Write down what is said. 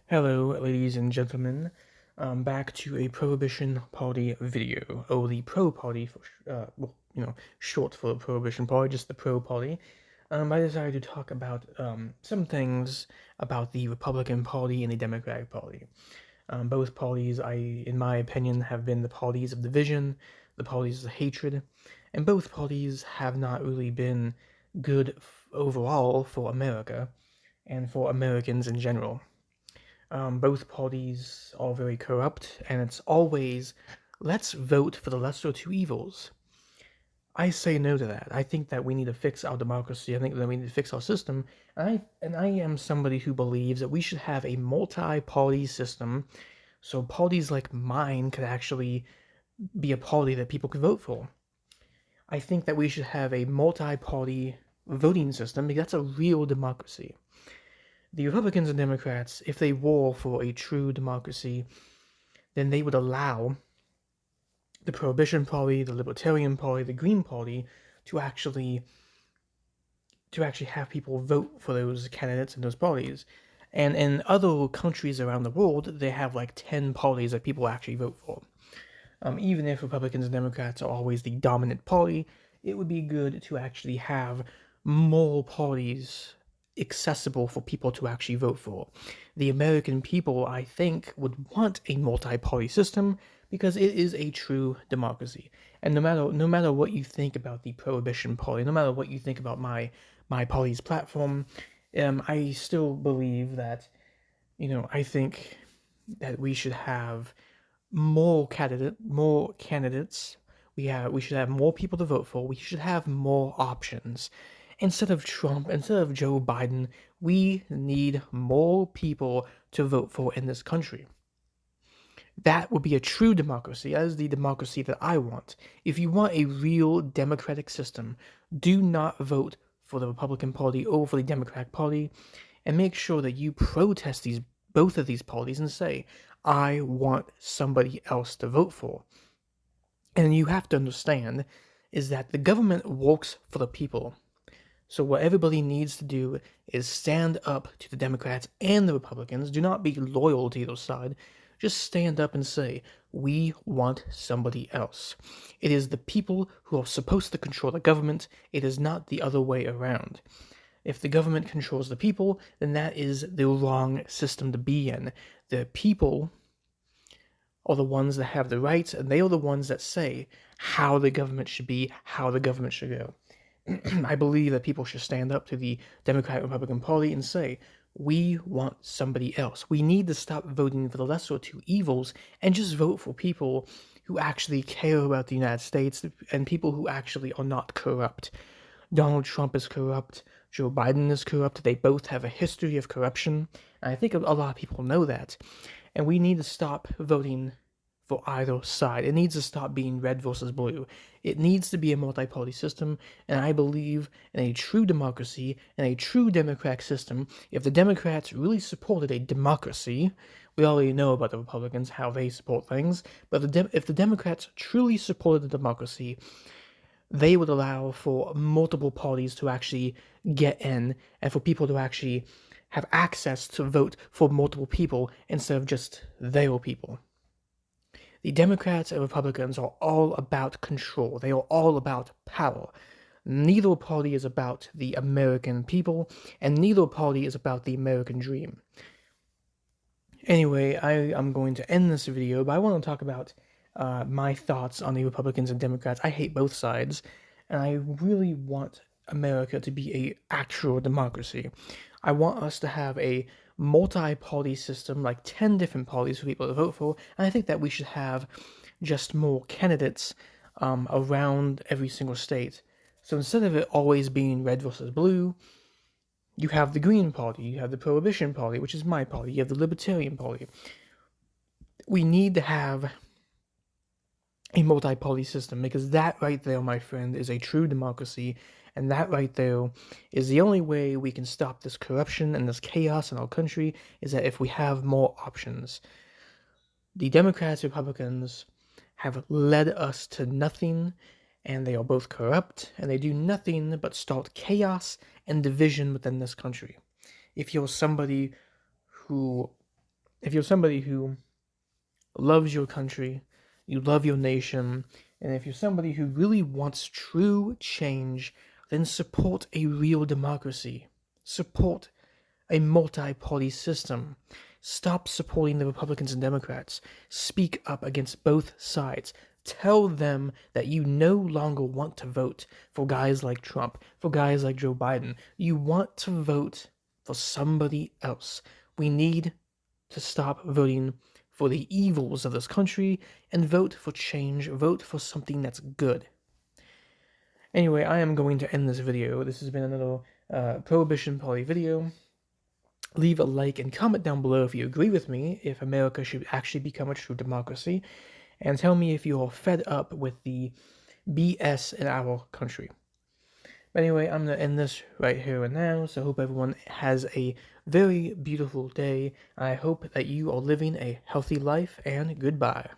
Hello, ladies and gentlemen. Back to a Prohibition Party video. Oh, the Pro Party, for short for the Prohibition Party, just the Pro Party. I decided to talk about some things about the Republican Party and the Democratic Party. Both parties, in my opinion, have been the parties of division, the parties of hatred, and both parties have not really been good overall for America and for Americans in general. Both parties are very corrupt, and it's always, let's vote for the lesser of two evils. I say no to that. I think that we need to fix our democracy. I think that we need to fix our system. And I am somebody who believes that we should have a multi-party system, so parties like mine could actually be a party that people could vote for. I think that we should have a multi-party voting system because that's a real democracy. The Republicans and Democrats, if they war for a true democracy, then they would allow the Prohibition Party, the Libertarian Party, the Green Party to actually have people vote for those candidates and those parties. And in other countries around the world, they have like 10 parties that people actually vote for. Even if Republicans and Democrats are always the dominant party, it would be good to actually have more parties accessible for people to actually vote for. The American people, I think, would want a multi-party system because it is a true democracy. And no matter what you think about the Prohibition Party, no matter what you think about my party's platform, I still believe that I think that we should have more candidates. We should have more people to vote for. We should have more options. Instead of Trump, instead of Joe Biden, we need more people to vote for in this country. That would be a true democracy. That is the democracy that I want. If you want a real democratic system, do not vote for the Republican Party or for the Democratic Party, and make sure that you protest both of these parties and say, I want somebody else to vote for. And you have to understand is that the government works for the people. So what everybody needs to do is stand up to the Democrats and the Republicans. Do not be loyal to either side. Just stand up and say, we want somebody else. It is the people who are supposed to control the government. It is not the other way around. If the government controls the people, then that is the wrong system to be in. The people are the ones that have the rights, and they are the ones that say how the government should be, how the government should go. I believe that people should stand up to the Democratic Republican Party and say, we want somebody else. We need to stop voting for the lesser of two evils and just vote for people who actually care about the United States and people who actually are not corrupt. Donald Trump is corrupt. Joe Biden is corrupt. They both have a history of corruption. And I think a lot of people know that. And we need to stop voting for either side. It needs to stop being red versus blue. It needs to be a multi-party system, and I believe in a true democracy and a true democratic system. If the Democrats really supported a democracy, we already know about the Republicans, how they support things, but if the Democrats truly supported the democracy, they would allow for multiple parties to actually get in and for people to actually have access to vote for multiple people instead of just their people. The Democrats and Republicans are all about control. They are all about power. Neither party is about the American people, and neither party is about the American dream. Anyway, I'm going to end this video, but I want to talk about my thoughts on the Republicans and Democrats. I hate both sides, and I really want America to be a actual democracy. I want us to have a multi-party system, like 10 different parties for people to vote for, and I think that we should have just more candidates around every single state. So instead of it always being red versus blue, you have the Green Party, you have the Prohibition Party, which is my party, you have the Libertarian Party. We need to have a multi-party system because that right there, my friend, is a true democracy, and that right there is the only way we can stop this corruption and this chaos in our country, is that if we have more options. The Democrats, Republicans have led us to nothing, and they are both corrupt, and they do nothing but start chaos and division within this country. If you're somebody who if you're somebody who loves your country, you love your nation, and if you're somebody who really wants true change, then support a real democracy. Support a multi-party system. Stop supporting the Republicans and Democrats. Speak up against both sides. Tell them that you no longer want to vote for guys like Trump, for guys like Joe Biden. You want to vote for somebody else. We need to stop voting for the evils of this country and vote for change. Vote for something that's good. Anyway, I am going to end this video. This has been another Prohibition Party video. Leave a like and comment down below if you agree with me, if America should actually become a true democracy, and tell me if you're fed up with the BS in our country. But anyway, I'm going to end this right here and now, so I hope everyone has a very beautiful day. I hope that you are living a healthy life, and goodbye.